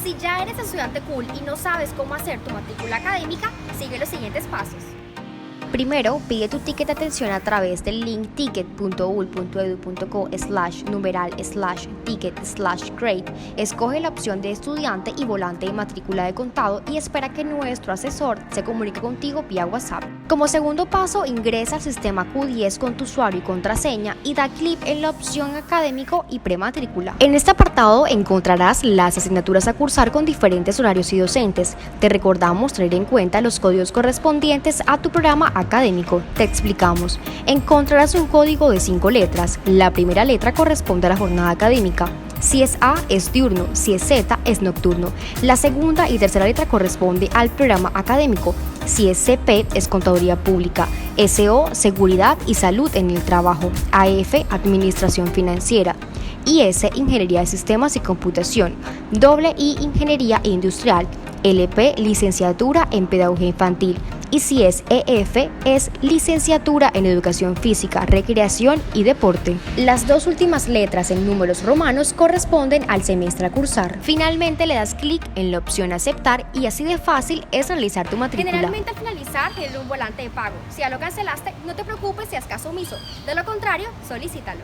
Si ya eres estudiante cool y no sabes cómo hacer tu matrícula académica, sigue los siguientes pasos. Primero, pide tu ticket de atención a través del link ticket.ul.edu.co/numeral/ticket/grade. Escoge la opción de estudiante y volante de matrícula de contado y espera que nuestro asesor se comunique contigo vía WhatsApp. Como segundo paso, ingresa al sistema Q10 con tu usuario y contraseña y da clic en la opción académico y prematrícula. En este apartado encontrarás las asignaturas a cursar con diferentes horarios y docentes. Te recordamos tener en cuenta los códigos correspondientes a tu programa académico. Te explicamos. Encontrarás un código de 5 letras. La primera letra corresponde a la jornada académica. Si es A, es diurno. Si es Z, es nocturno. La segunda y tercera letra corresponde al programa académico. Si es CP, es contaduría pública. SO, seguridad y salud en el trabajo. AF, administración financiera. IS, ingeniería de sistemas y computación. I, ingeniería industrial. LP, licenciatura en pedagogía infantil. Y si es EF, es licenciatura en educación física, recreación y deporte. Las dos últimas letras en números romanos corresponden al semestre a cursar. Finalmente le das clic en la opción aceptar y así de fácil es realizar tu matrícula. Generalmente al finalizar tienes un volante de pago. Si ya lo cancelaste, no te preocupes si haces caso omiso. De lo contrario, solicítalo.